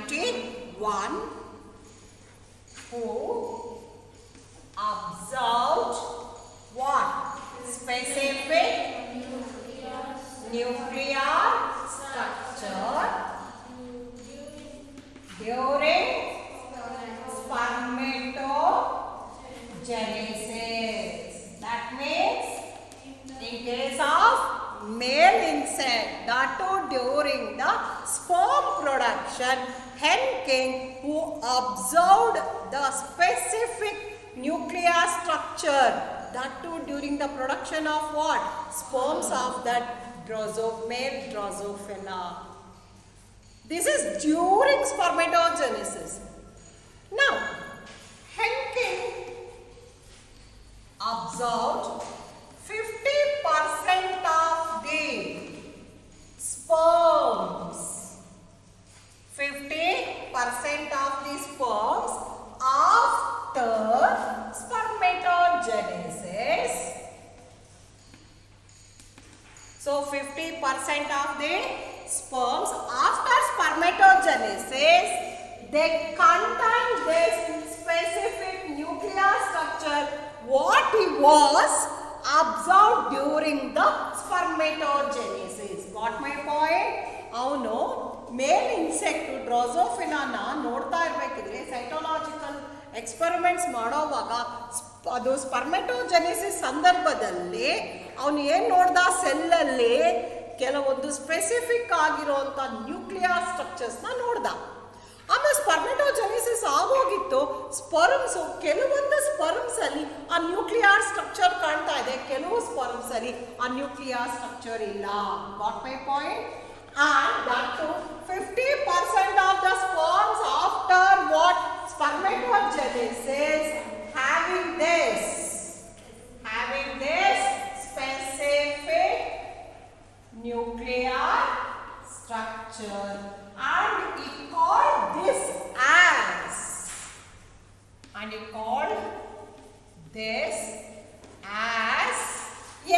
1891 who observed what? Specific nuclear structure during spermatogenesis. That means in case of male insect, that too during the sperm production, hen king who observed the specific nuclear structure, that too during the production of what? Sperms of that male Drosophila. This is during spermatogenesis. Now, hen king observed 50% of the sperms. 50% of the sperms after spermatogenesis. So 50% of the sperms after spermatogenesis, they contain this specific nuclear structure what was observed during the spermatogenesis. Got my point? ಅವನು ಮೇಲ್ insect ಡ್ರೋಸೋಫಿಲಾನ ನೋಡ್ತಾ ಇರಬೇಕಿದ್ರೆ ಸೈಟೋಲಾಜಿಕಲ್ experiments ಮಾಡೋವಾಗ ಅದು ಸ್ಪರ್ಮೆಟೋಜೆನಿಸಿಸ್ ಸಂದರ್ಭದಲ್ಲಿ ಅವನು ಏನು ನೋಡ್ದ, ಸೆಲ್ಲಲ್ಲಿ ಕೆಲವೊಂದು specific ಆಗಿರುವಂಥ ನ್ಯೂಕ್ಲಿಯರ್ ಸ್ಟ್ರಕ್ಚರ್ಸ್ನ ನೋಡ್ದ. ಆಮೇಲೆ ಸ್ಪರ್ಮೆಟೋಜೆನಿಸಿಸ್ ಆಗೋಗಿತ್ತು. ಸ್ಪರ್ಮ್ಸು ಕೆಲವೊಂದು ಸ್ಪರ್ಮ್ಸ್ ಅಲ್ಲಿ ಆ ನ್ಯೂಕ್ಲಿಯರ್ ಸ್ಟ್ರಕ್ಚರ್ ಕಾಣ್ತಾ ಇದೆ, ಕೆಲವು ಸ್ಪರ್ಮ್ಸ್ ಅಲ್ಲಿ ಆ ನ್ಯೂಕ್ಲಿಯರ್ ಸ್ಟ್ರಕ್ಚರ್ ಇಲ್ಲ. Got my point? And that too 50% of the sperms after what? Spermatogenesis having this specific nuclear structure, and he called this as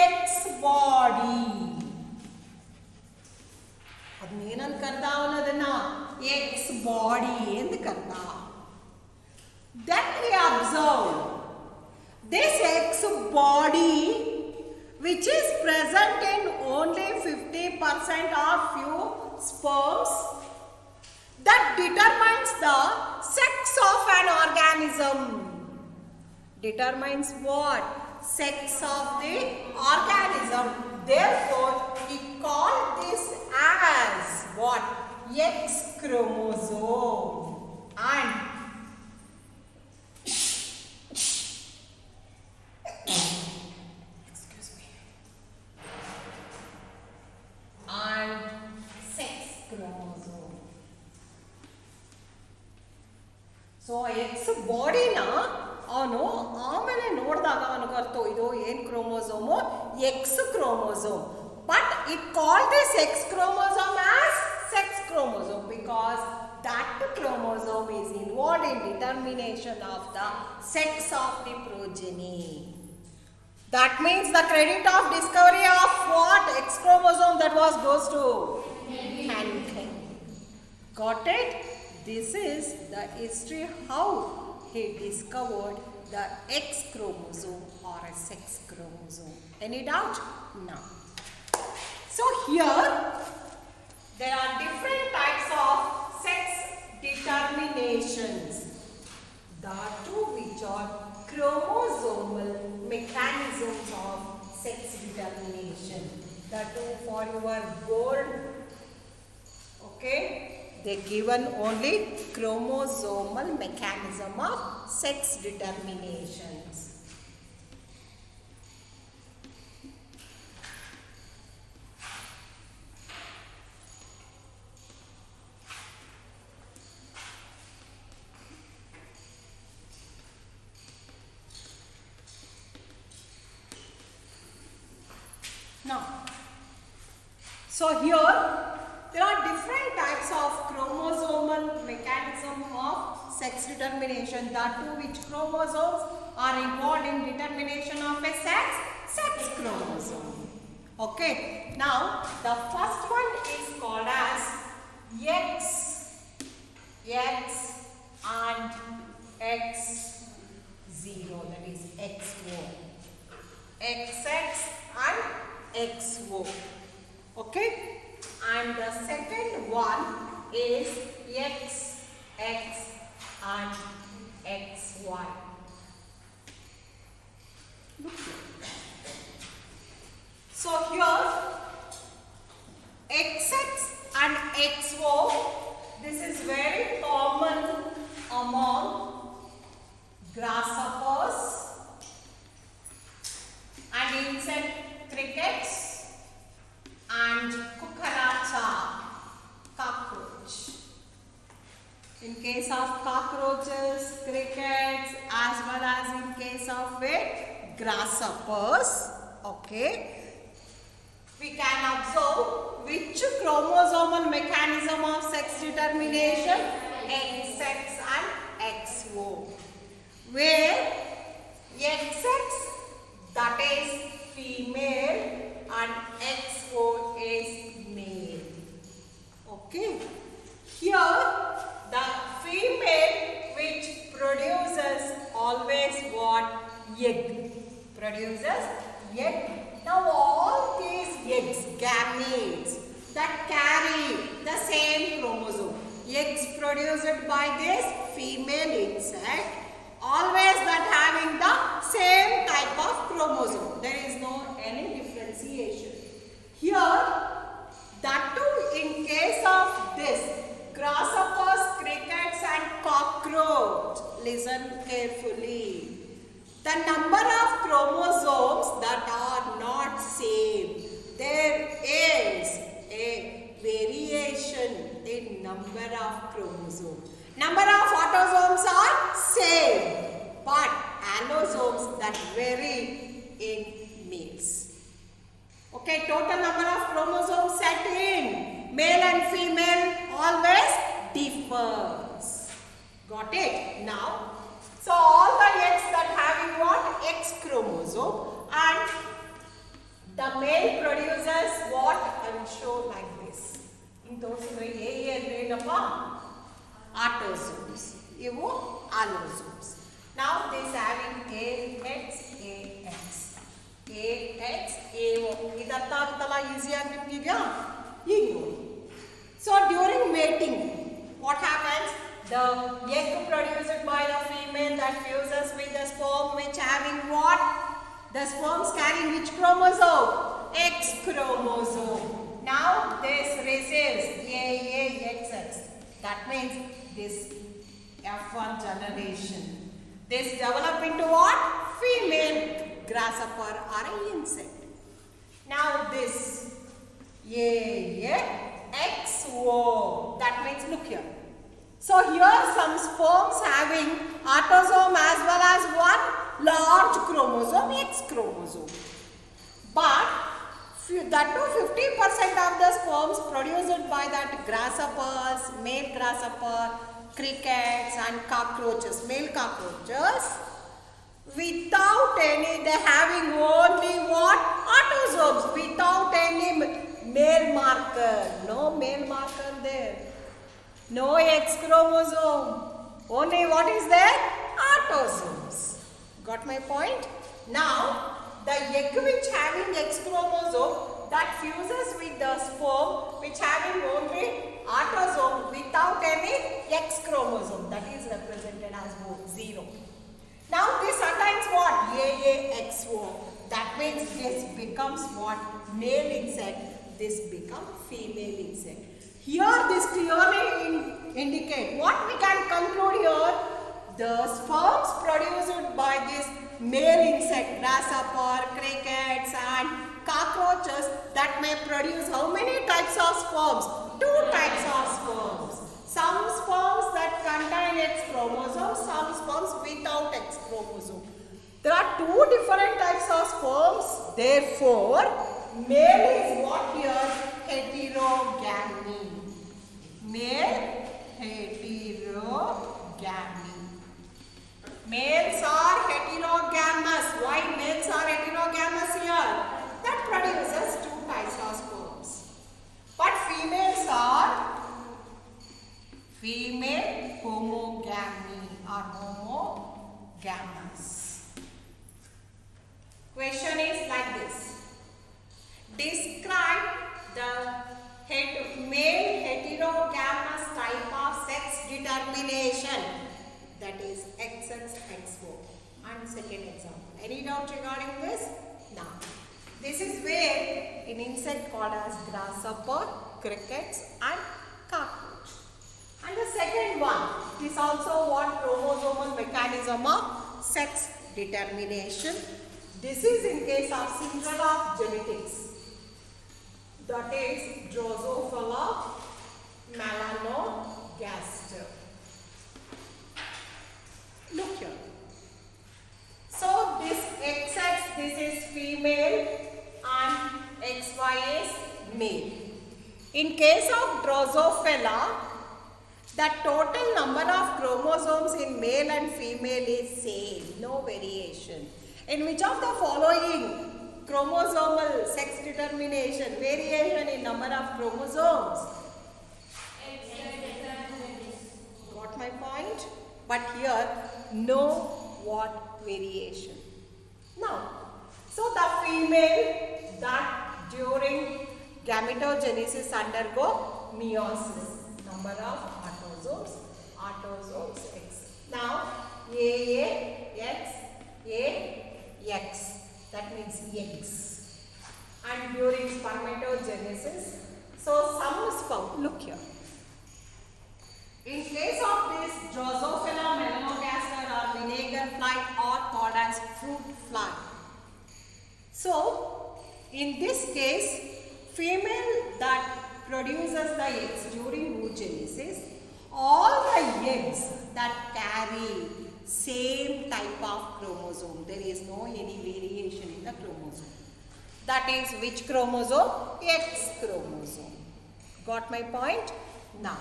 X body. ಅದನ್ನೇನಂತ ಕರ್ದ ಅವನದನ್ನ? ಎಕ್ಸ್ ಬಾಡಿ ಎಂದು ಕರ್ದ. Then he observed this X body which is present in only 50% of few sperms, that determines the sex of an organism. Determines what? Sex of the organism. Therefore, he called this as what? X chromosome. And excuse me. And sex chromosome. So X body na ಅವನು ಆಮೇಲೆ ನೋಡಿದಾಗ ಅವನಿಗೆ ಅರ್ಥ, ಇದು ಏನು chromosome? X chromosome. But it call this X chromosome as sex chromosome because that chromosome is involved in determination of the sex of the progeny. That means the credit of discovery of what? X chromosome, that goes to hen king. Got it? This is the history how he discovered the X chromosome or a sex chromosome. Any doubt? No. So here there are different types of sex determinations. The two which are chromosomal mechanisms of sex determination. The two for your board. Okay? They given only chromosomal mechanism of sex determinations. Now, so here there are different types of chromosomal mechanism of sex determination. The two which chromosomes are involved in determination of a sex chromosome. Okay. Now the first one is called as X X and X0, that is XO. XX and XO. Okay? And the second one is XX and XY. Look here. So here XX and XO, this is very common among grasshoppers and insect crickets and cucaracha, cockroach. In case of cockroaches, crickets, as well as in case of grasshoppers, okay, we can observe which chromosomal mechanism of sex determination, XX and XO, where XX, that is female, and XO is male. Okay. Here the female which produces always what? Egg. Produces egg. Now all these eggs, gametes, that carry the same chromosome. Eggs produced by this female insect, always that having the same type of chromosome. There is no any differentiation. Here, that too in case of this, grasshoppers, crickets and cockroach, listen carefully. The number of chromosomes that are not same, there is a variation in number of chromosomes. Number of autosomes are same, but allosomes that vary in males. Okay, total number of chromosomes set in male and female always differs. Got it? Now, so all the eggs that having what? X chromosome, and the male produces what? I will show like this. In those autosomes. Ivo allosomes. Now this having AX, AX, AX, AO. Idartha easy agni. So during mating, what happens? The egg produced by the female that fuses with the sperm which having what? The sperms carrying which chromosome? X chromosome. Now this receives AAXX. That means this F1 generation. This develop into what? Female grasshopper or an insect. Now this AAXO. That means look here. So here some sperms having autosome as well as one large chromosome, X chromosome. But that too 50% of the sperms produced by that grasshoppers, male grasshopper, crickets and cockroaches, male cockroaches, without any, they having only what? Autosomes, without any male marker. No male marker there. No X chromosome. Only what is there? Autosomes. Got my point? Now, the egg which having X chromosome that fuses with the sperm which having only autosome without any X chromosome, that is represented as 0. Now this attains what? AAXO. That means this becomes what? Male insect. This becomes female insect. Here this clearly indicate what we can conclude here. The sperms produced by this male insect, grasshopper, crickets and cockroaches that may produce how many types of sperms? 2 types of sperms. Some sperms that contain X chromosome, some sperms without X chromosome. There are 2 different types of sperms. Therefore, male is what here? Heterogamy. Male heterogamy. Males are heterogamous. Why males are heterogamous here? That produces 2 types of sperms. But females are female gametes. Question is like this. Describe the male heterogamous type of sex determination, that is XX, XO. And second example. Any doubt regarding this? No. This is where an insect called as grasshopper, crickets and cockroach. And the second one is also what chromosomal mechanism of sex determination. This is in case of Cinderella of genetics. That is Drosophila melanogaster. Look here. So this XX, this is female and XY is male. In case of Drosophila, the total number of chromosomes in male and female is same, no variation. In which of the following chromosomal sex determination, variation in number of chromosomes? Got my point? But here, no what variation. Now, so the female that during gametogenesis undergo meiosis, number of autosomes X. Now, X, that means eggs. And during spermatogenesis, so some is found. Look here. In case of this Drosophila melanogaster or vinegar fly or called as fruit fly. So, in this case, female that produces the eggs during oogenesis, all the eggs that carry same type of chromosome. There is no any variation in the chromosome. That is which chromosome? X chromosome. Got my point? Now,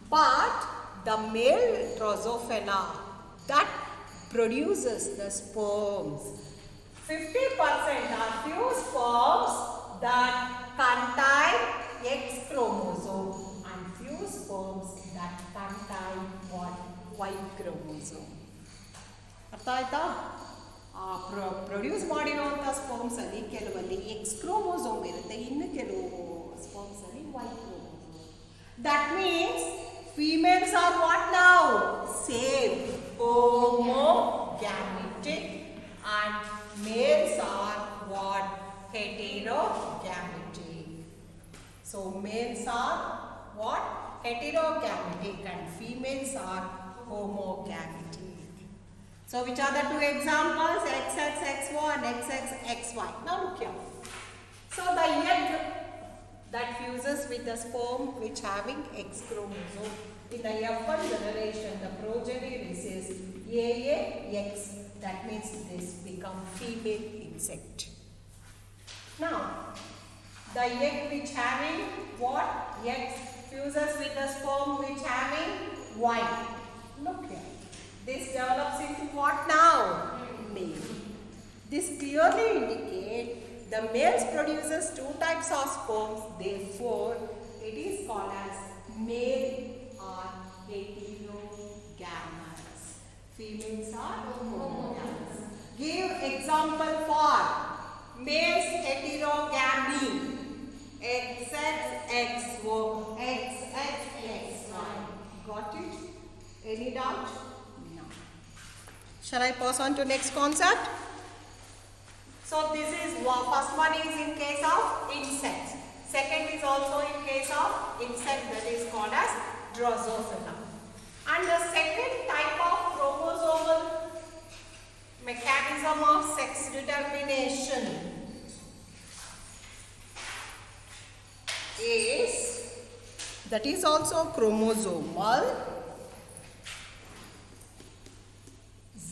but the male Drosophila that produces the sperms, 50% are few sperms that contain X chromosome and few sperms that contain what? Y chromosome. ಅರ್ಥ ಆಯ್ತಾ? Produce ಮಾಡಿರುವಂಥ sperms ಅಲ್ಲಿ ಕೆಲವಲ್ಲಿ X chromosome ಇರುತ್ತೆ, ಇನ್ನು ಕೆಲವು sperms ಅಲ್ಲಿ Y chromosome. That means females are what now? Same homogametic and males are what? Heterogametic. So males are what? Heterogametic and females are homogametic. So which are the two examples? XX, XO and XX, XY. Now look here. So the egg that fuses with the sperm which having X chromosome, in the F1 generation the progeny receives AAX, that means this become female insect. Now the egg which having what? X fuses with the sperm which having Y. Look here. This develops into what now? Male. This clearly indicates the males produces two types of sperms, therefore it is called as male or heterogamous. Females are homogamous. Give example for males heterogamy. XX, XO, XX, XY. Got it? Any doubt? Shall I pass on to next concept? So this is first one is in case of insects. Second is also in case of insect, that is called as Drosophila. And the second type of chromosomal mechanism of sex determination is, that is also chromosomal,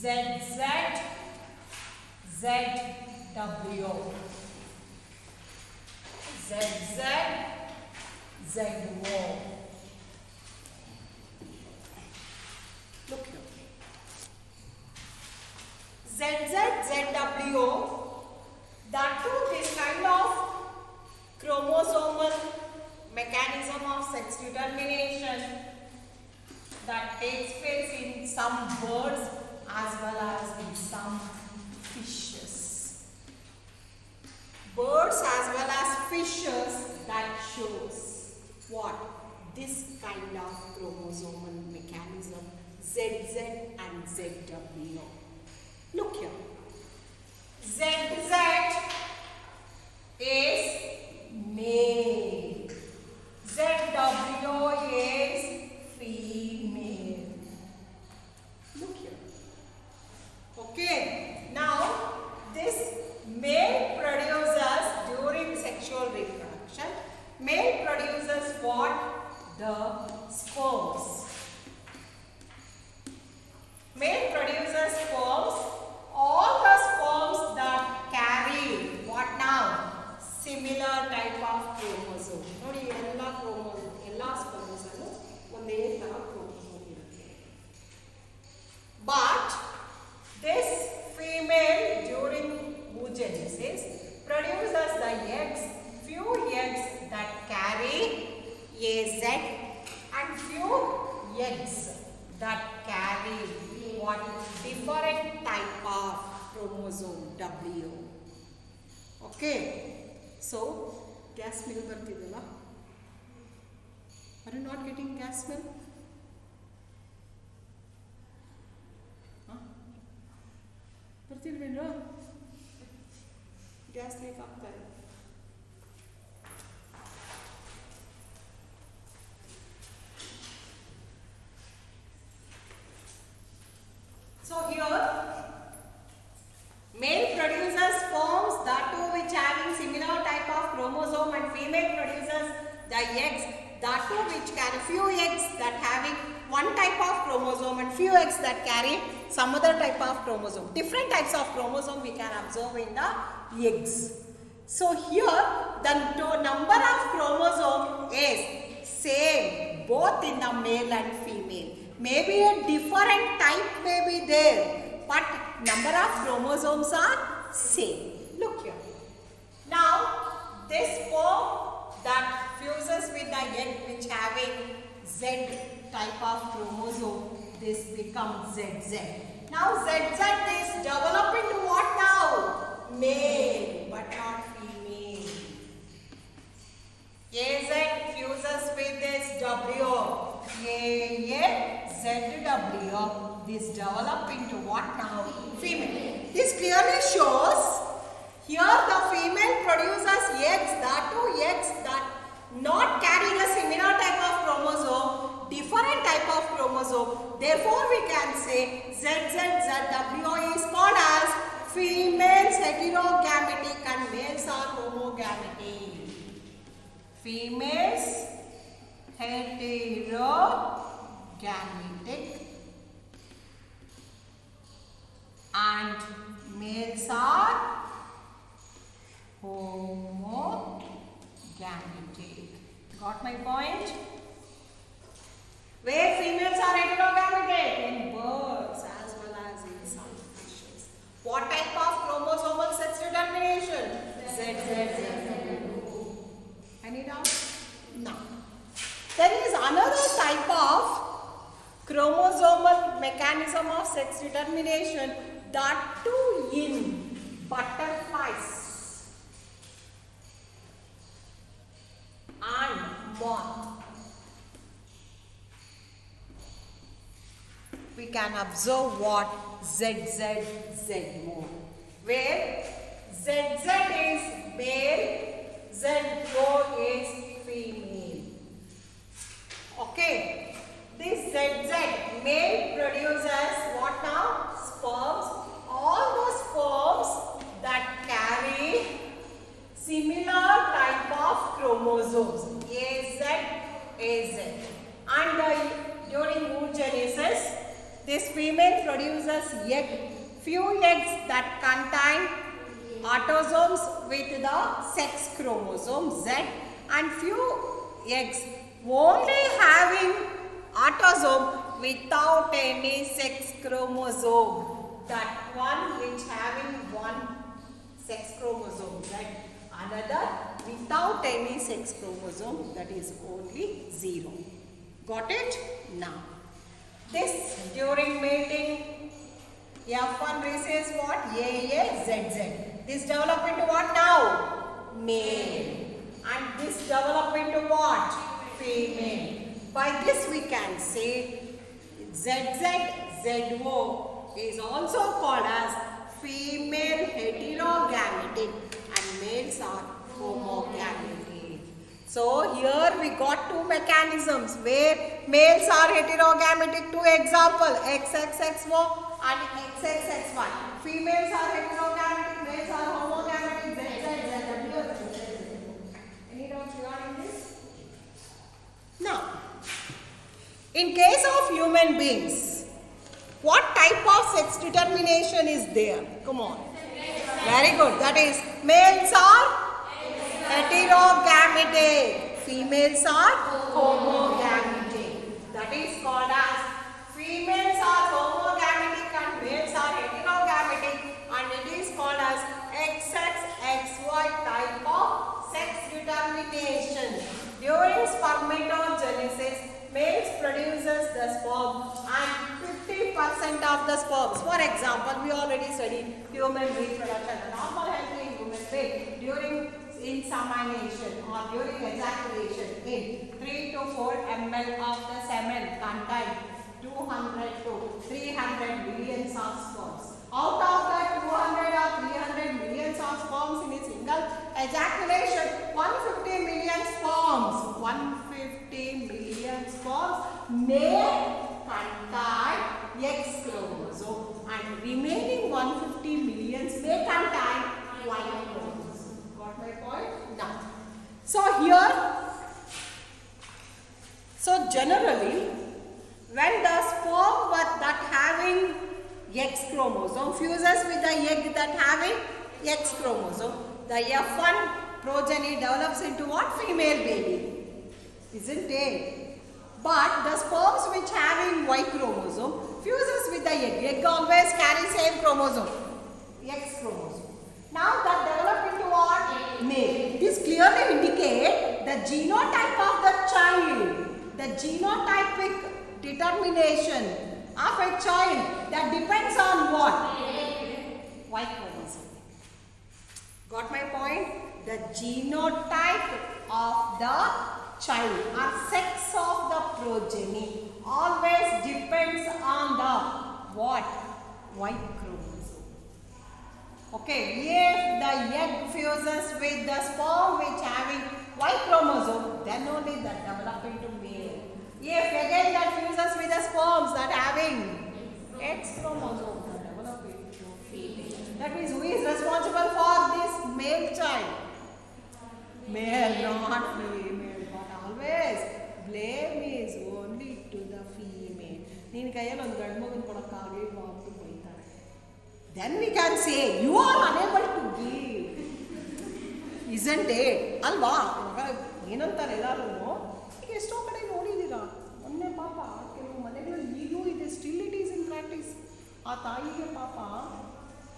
ZZ, ZW, ZZ, ZO. Look here. ZZ, ZW, that too this kind of chromosomal mechanism of sex determination that takes place in some birds as well as in some fishes. Birds as well as fishes, that shows what? This kind of chromosomal mechanism, ZZ and ZW. Look here. ZZ is male. ZW is female. Look here. Okay. Now, this male produces during sexual reproduction. Male produces what? The sperms. Male produces sperms. All the sperms that carry what now? Similar type of chromosome. Nodi ella chromosome, ella sperms allu onde tara chromosome irutte. But this female during oogenesis produces the eggs, few eggs that carry AZ and few eggs that carry what? Different type of chromosome W. Okay. So, gas smell bartidalla? Are you not getting gas smell? Bartidalವೇನೋ? Gas leak ಆಗ್ತಾ ಇದೆ. So here, male produces sperms, that too which having similar type of chromosome, and female produces the eggs, that too which carry few eggs that having one type of chromosome and few eggs that carry some other type of chromosome. Different types of chromosome we can observe in the eggs. So here the number of chromosome is same both in the male and female. Maybe a different type may be there, but number of chromosomes are same. Look here. Now, this sperm that fuses with the egg which having Z type of chromosome, this becomes ZZ. Now, ZZ is developed into what now? Male, but not female. AZ fuses with this W. ZW, this develop into what now? Female. This clearly shows here the female produces eggs, that too eggs that not carrying a similar type of chromosome, different type of chromosome. Therefore, we can say ZZZW is called as females heterogametic and males are homogametic. Females heterogametic and males are homogametic. Got my point? Where females are heterogametic? In birds as well as in some fishes. What type of chromosomal sex determination? ZZ. Any doubt? No. There is another type of chromosomal mechanism of sex determination, that too in butterflies and moth. We can observe what? ZZZ mode, where ZZ is male, ZO is female. Okay, this ZZ male produces what now? Sperms. All those sperms that carry similar type of chromosomes, AZ, AZ. And during oogenesis, this female produces egg, few eggs that contain autosomes with the sex chromosome Z, and few eggs only having autosome without any sex chromosome. That one which having one sex chromosome, right? Another without any sex chromosome, that is only 0. Got it? Now, this during mating, F1 receives what? AAZZ. This develop into what now? Male. And this develop into what? Female. By this we can say ZZZO is also called as female heterogametic and males are homogametic. So here we got two mechanisms where males are heterogametic. Two example, XXXO and XXXY. Females are heterogametic, males are homogametic. ZZZ. Any doubts regarding this? Now, in case of human beings, what type of sex determination is there? Come on. Very good. That is, males are heterogametic, females are homogametic. That is called as females are homogametic and males are heterogametic, and it is called as XXXY type of sex determination. During spermatogenesis, males produces the sperm and 50% of the sperms. For example, we already studied human reproduction. The normal healthy human being during insemination or during ejaculation in 3 to 4 ml of the semen contain 200 to 300 millions of sperms. Out of that 200 or 300 millions of sperms in a single ejaculation, 150 million sperms, 150 million sperms may contain X chromosome and remaining 150 millions may contain Y chromosome. Got my point? Now, so here, so generally, when the sperm that having X chromosome fuses with the egg that having X chromosome, the F1 progeny develops into what? Female baby, isn't it? But the sperms which having Y chromosome fuses with the egg. Egg always carries same chromosome, X chromosome. Now that develop into what? Male. This clearly indicate the genotype of the child. The genotypic determination of a child that depends on what? Y chromosome. Got my point? The genotype of the child or sex of the progeny always depends on the what? Y chromosome. Okay, if the egg fuses with the sperm which having Y chromosome, then only that develop into male. If again that fuses with the sperms that having X chromosome, that develop into female. That means who is responsible for this male child? Male, not female. But always blame is only to the female. ನೀನು ಕೈಯಲ್ಲಿ ಒಂದು ಗಂಡು ಮಗನ ಕೊಡೋಕ್ಕಾಗಲಿ ಅಂತ ಬೈತಾರೆ. Then we can say you are unable to give. Isn't it? ಅಲ್ವಾ? ಏನಂತಾರೆ ಎಲ್ಲರೂ ಈಗ ಎಷ್ಟೋ ಕಡೆ ನೋಡಿದ್ದೀರಾ, ಮೊನ್ನೆ ಪಾಪ ಕೆಲವು ಮನೆಗಳಲ್ಲಿ ಈಗಲೂ ಇದೆ, still it is in practice. ಆ ತಾಯಿಗೆ ಪಾಪ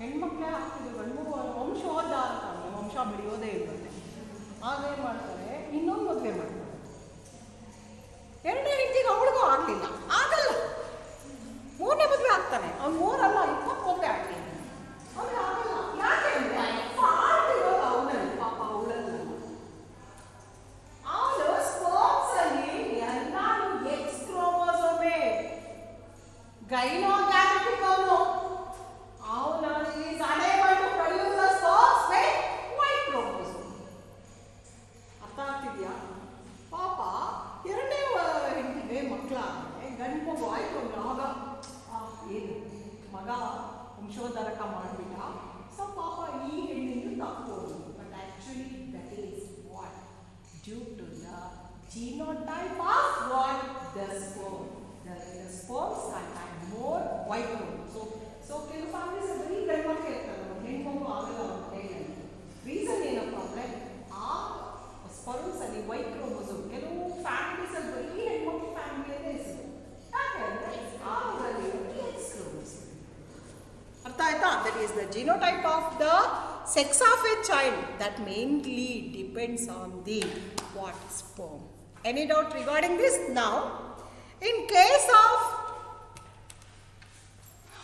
ಹೆಣ್ಮಕ್ಳೇ ಆಗ್ತಿದೆ, ಗಂಡು ಮಗು ವಂಶೋದ್ಧಾರ ಅಂತಾರೆ, ವಂಶ ಬೆಳೆಯೋದೇ ಇರುತ್ತೆ. ಆಗ ಏನು ಮಾಡ್ತಾರೆ, ಇನ್ನೊಂದು ಮದುವೆ ಮಾಡ್ತಾರೆ. ಎರಡನೇ ಹೆಂಡತಿಗೆ ಅವಳಿಗೂ ಆಗಲಿಲ್ಲ, ಆಗಲ್ಲ, ಮೂರನೇ ಮದುವೆ ಆಗ್ತಾನೆ. ಅವ್ನು 3 ಅಲ್ಲ 20 ಮದುವೆ ಆಗಲಿ, ಅವ್ನಿಗೆ ಆಗಲ್ಲ. ಯಾಕೆ ಅಂದರೆ ಫಾಲ್ಟ್ ಇರೋದು ಅವನಲ್ಲಿ, ಪಾಪ ಅವಳಲ್ಲ. ಅವಳು ಸ್ಪರ್ಮ್ಸ್ ಅಲ್ಲಿ ಎಲ್ಲಾನು ಎಕ್ಸ್ ಕ್ರೋಮೋಸೋಮೇ, ಗೈನೋಗ್ಯಾಮೆಟಿಕ್ ಅವನು. ಅವನು is unable to produce the sperms with Y chromosome. ಅರ್ಥ ಆಗ್ತಿದ್ಯಾ? ಪಾಪ ಎರಡನೇ ಹೆಂಡತಿಗೆ ಮಕ್ಕಳಾದರೆ ಗಂಡು ಮಗು ಆಯ್ತು ಅಂದ್ರೆ ಆಗ ಏನು ಮಗ ವಂಶೋದ್ಧಾರಕ ಮಾಡಿಬಿಟ್ಟ. ಸೊ ಪಾಪ ಈ ಹೆಣ್ಣಿಂದ ತಪ್ಪೋದು. But actually that is what due to the genotype of what? The sperm. The sperms contain more Y chromosome. So ಕೆಲವು ಫ್ಯಾಮಿಲೀಸ್ ಬರೀ ಗಂಡು ಮಕ್ಕಳು ಇರ್ತಾರೆ, ಹೆಣ್ಣು ಮಗು ಆಗಲ್ಲ ಅವ್ರ ಕೈಯಲ್ಲಿ. ರೀಸನ್ ಏನಪ್ಪ ಅಂದರೆ ಆ ಸ್ಪರ್ಮ್ಸ್ ಅಲ್ಲಿ ವೈ ಕ್ರೋಮೋಸೋಮ್. ಕೆಲವು ಫ್ಯಾಮಿಲೀಸ್ ಅಲ್ಲಿ ಬರೀ ಹೆಣ್ಮಕ್ಳು ಫ್ಯಾಮಿಲಿಯಲ್ಲೇ ಇರ್ತದೆ, ಯಾಕೆಂದರೆ ಅವರಲ್ಲಿ ಎಕ್ಸ್ ಕ್ರೋಮೋಸೋಮ್. ಅರ್ಥ ಆಯ್ತಾ? That is the genotype of the sex of a child that mainly depends on the what? Sperm. Any doubt regarding this? Now, in case of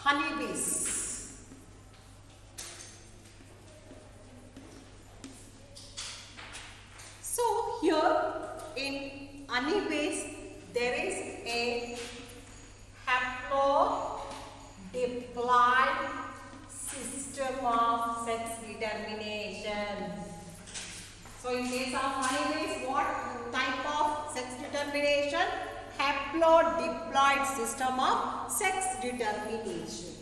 honeybees, in honeybees there is a haplodiploid system of sex determination. So in case of honeybees, what type of sex determination? Haplodiploid system of sex determination.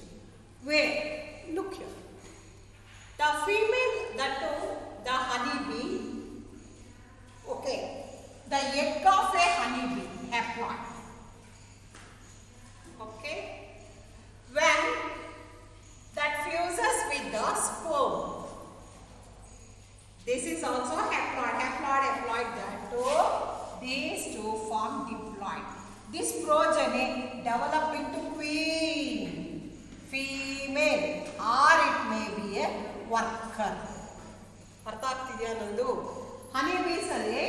Where? Look here. The female, the honeybee, okay, the egg of a honeybee, haploid, okay, when that fuses with the sperm, this is also haploid, haploid, that too, these two form diploid. This progeny develop into queen, female, or it may be a worker. ಅರ್ಥ ಆಗ್ತಿದೆಯಾ ನಂದು? honeybees ಅಲ್ಲಿ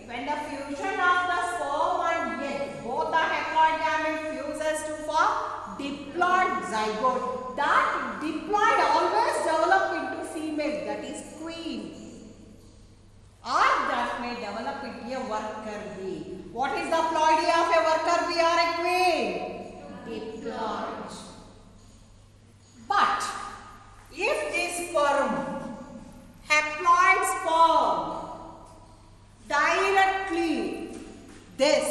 when the fusion of the sperm and egg, both the haploid gamete fuses to form diploid zygote. That diploid always develop into female, that is queen, or that may develop into a worker bee. What is the ploidy of a worker bee or a queen? Diploid. But if this sperm, haploid sperm, directly this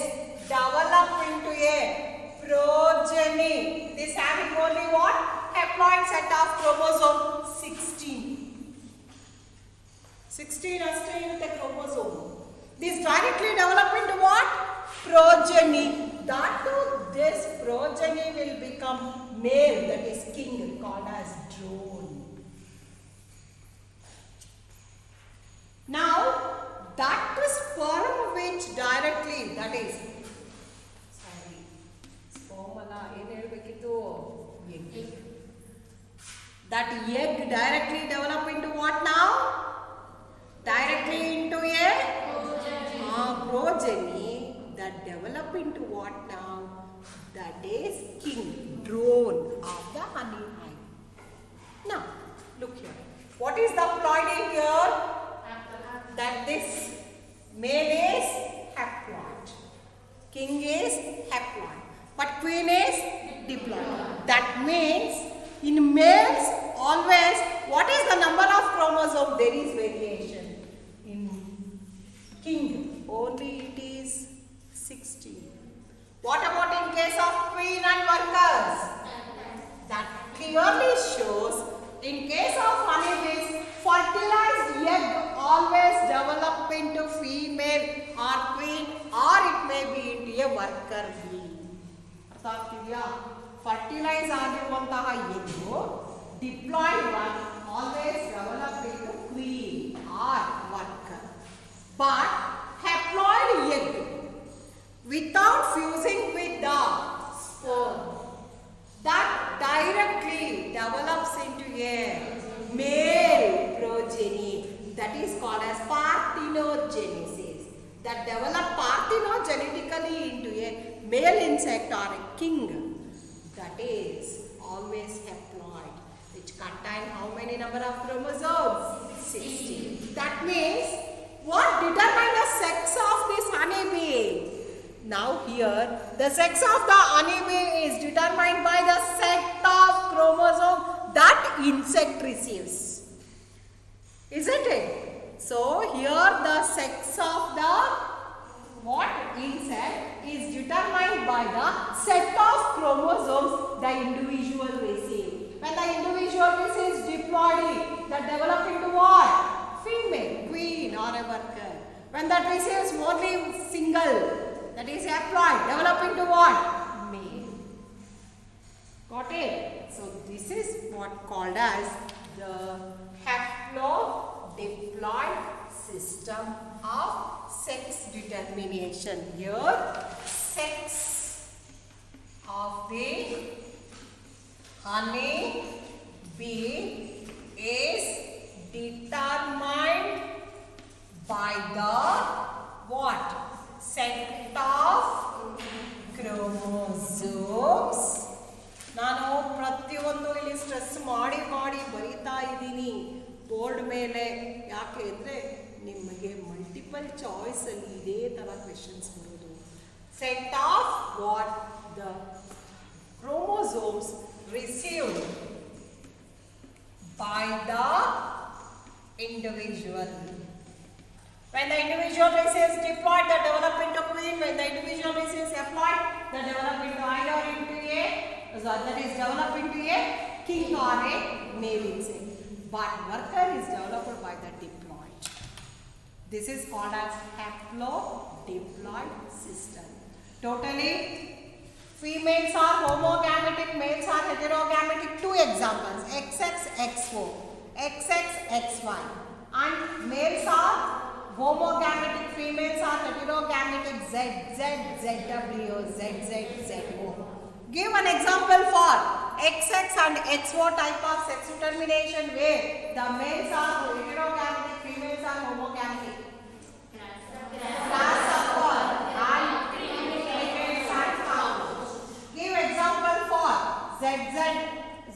develop into a progeny, this having only what? Haploid set of chromosome 16. 16 ಅಷ್ಟೇ ಇರುತ್ತೆ chromosome. This directly develop into what? Progeny. That too, this progeny will become male, that is king, called as drone. Now, that sperm which directly, that is, sperm alla ಏನು ಹೇಳಬೇಕಿತ್ತು? egg. That egg directly develop into what now? Directly into a progeny that develop into what now? That is king, drone of the honey hive. Now, look here. What is the ploidy here? That this male is haploid, king is haploid, but queen is diploid. That means in males always, what is the number of chromosome? There is variation. In king only it is 16. What about in case of queen and workers? That clearly shows in case of honeybees, fertilized egg always develop into female or queen, or it may be into a worker bee. ಅರ್ಥ ಆಗ್ತಿದೆಯಾ? Fertilise ಆಗಿರುವಂತಹ egg diploid one always develop into queen or worker. But haploid egg without fusing with the sperm, that directly develops into a male progeny, that is called as parthenogenesis. That develop parthenogenetically into a male insect or a king, that is always haploid, which contain how many number of chromosomes? 16. That means what determines the sex of this honeybee? Now here, the sex of the honeybee is determined by the set of chromosome that insect receives. Isn't it? So here the sex of the what insect is determined by the set of chromosomes the individual receives. When the individual receives diploidy, that develop into what? Female, queen or a worker. When that receives only single, that is haploid, develop into what? Male. Got it? So this is what called as the haplodiploid system of sex determination. Here, sex of the honey bee is determined by the what? Set of chromosomes. ನಾನು ಪ್ರತಿಯೊಂದು ಇಲ್ಲಿ stress ಮಾಡಿ ಬರೀತಾ ಇದ್ದೀನಿ board ಮೇಲೆ. ಯಾಕೆ ಅಂದರೆ ನಿಮಗೆ ಮಲ್ಟಿಪಲ್ ಚಾಯ್ಸ್ ಅಲ್ಲಿ ಇದೇ ತರ ಕ್ವೆಶನ್ಸ್ ಬರೋದು. Set of what the chromosomes received by the individual. When the individual receives diploid, the develop into queen. When the individual receives haploid, the develop into either into a, that is develop into a king or a male insect. But worker is developed by the diploid. This is called as haplodiploid system. Totally, females are homogametic, males are heterogametic. Two examples: XX, XO, XX, XY. And males are homogametic, females are heterogametic. ZZ, ZW, ZZ, ZO. Give an example for XX and XO type of sex determination where the males are heterogametic, females are homogametic. ZZ,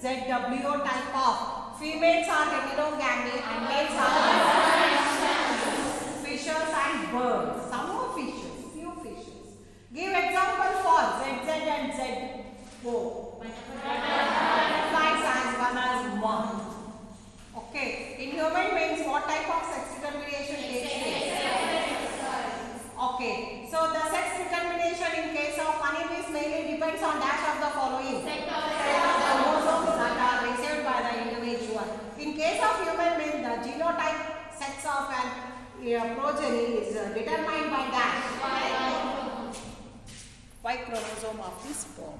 ZW type of females are heterogamy and males are fishes and birds. Some are fishes, few fishes. Give example for ZZ and ZO. Butterflies as well as moth. Okay. In human beings, what type of sex determination takes place? Okay. So the sex determination in case of honeybees mainly depends on dash of the following. Chromosomes that are received by the individual. In case of human being, the genotype sex of an progeny is determined by dash. Y chromosome of the sperm.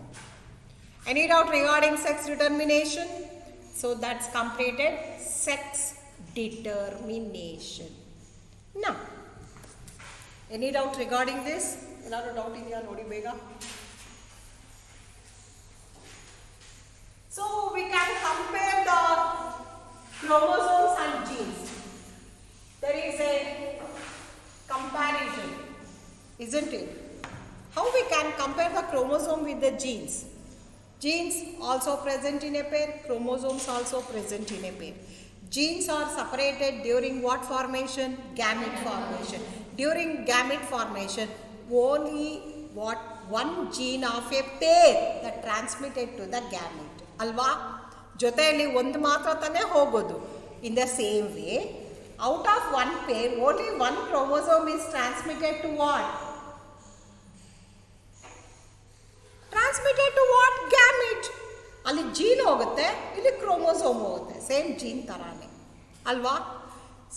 Any doubt regarding sex determination? So that's completed. Sex determination. Now, any doubt regarding this? Another doubt in here, Nodi Bega. So we can compare the chromosomes and genes. There is a comparison, isn't it? How we can compare the chromosome with the genes? Genes also present in a pair, chromosomes also present in a pair. Genes are separated during what formation? Gamete formation. During gamete formation, only what one gene of a pair that transmitted to the gamete. ಅಲ್ವಾ, ಜೊತೆಯಲ್ಲಿ ಒಂದು ಮಾತ್ರ ತಾನೇ ಹೋಗೋದು. In the same way, out of one pair only one chromosome is transmitted to what? Transmitted to what? Gamete. ಅಲ್ಲಿ gene ಹೋಗುತ್ತೆ, ಇಲ್ಲಿ chromosome ಹೋಗುತ್ತೆ, ಸೇಮ್ ಜೀನ್ ಥರಾನೇ ಅಲ್ವಾ.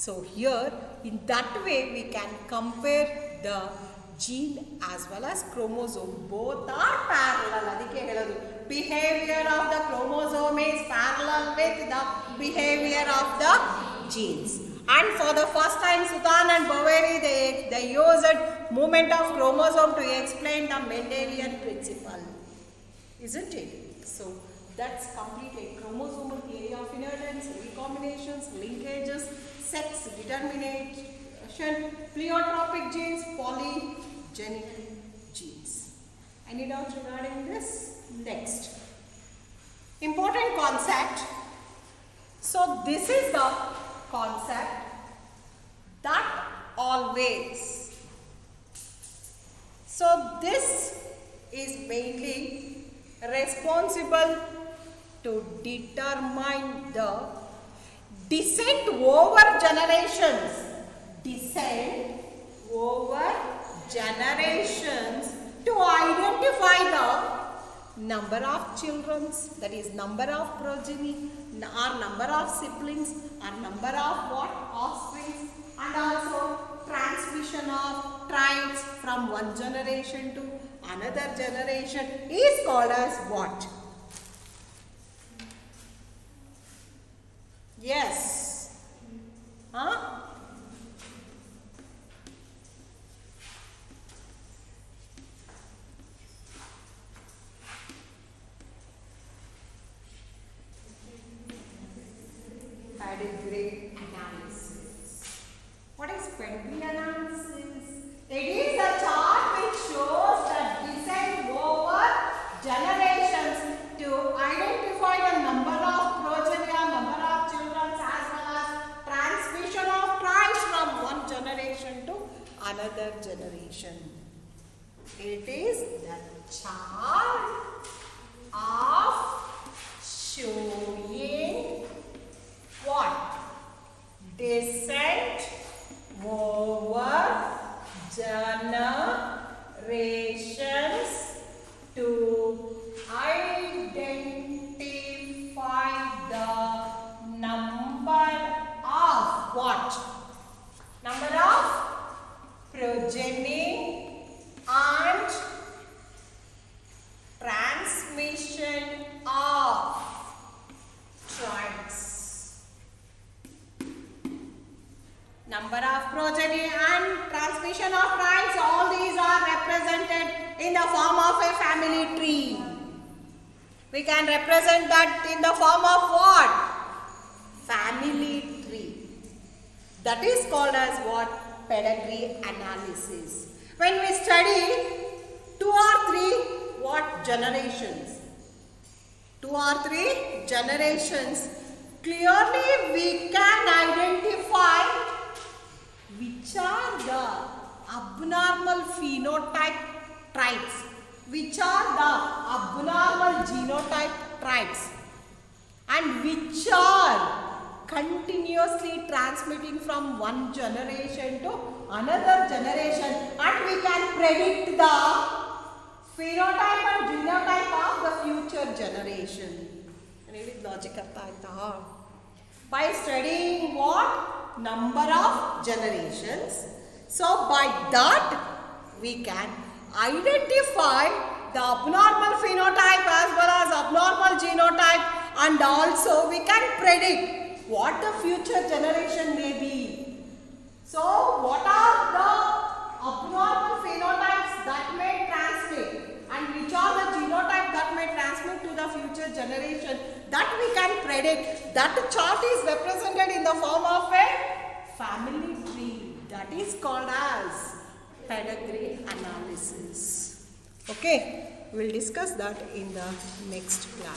So here in that way we can compare the gene as well as chromosome. Both are parallel. ಅದಕ್ಕೆ ಹೇಳೋದು behavior of the chromosome is parallel with the behavior of the genes. And for the first time, Sudan and Boveri they used movement of chromosome to explain the Mendelian principle, isn't it? So that's completed chromosomal theory of inheritance, recombinations, linkages, sex determination, pleiotropic genes, polygenic genes. Any doubts regarding this? Next, important concept. So this is the concept that always. So this is mainly responsible to determine the descent over generations. Descent over generations to identify the number of children, that is number of progeny, or number of siblings, or number of what? Offspring, and also transmission of traits from one generation to another generation is called as what? Yes. Huh? Pedigree analysis. What is pedigree analysis? It is a chart which shows the descent over generations to identify the number of progeny or number of children as well as transmission of generation. It is the chart of showing what? Descent over generations to identify the number of what? Number of progeny and transmission of tribes. Number of progeny and transmission of tribes, all these are represented in the form of a family tree. We can represent that in the form of what? Family tree. That is called as what? Pedigree analysis. When we study 2 or 3 what? Generations. 2 or 3 generations. Clearly we can identify which are the abnormal phenotype traits, which are the abnormal genotype traits, and which are continuously transmitting from one generation to another generation, and we can predict the phenotype and genotype of the future generation. Logic by studying what? Number of generations. So by that we can identify the abnormal phenotype as well as abnormal genotype, and also we can predict what the future generation may be. So what are the abnormal phenotypes that may transmit, and which are the genotypes that may transmit to the future generation, that we can predict. That chart is represented in the form of a family tree. That is called as pedigree analysis. Okay, we will discuss that in the next class.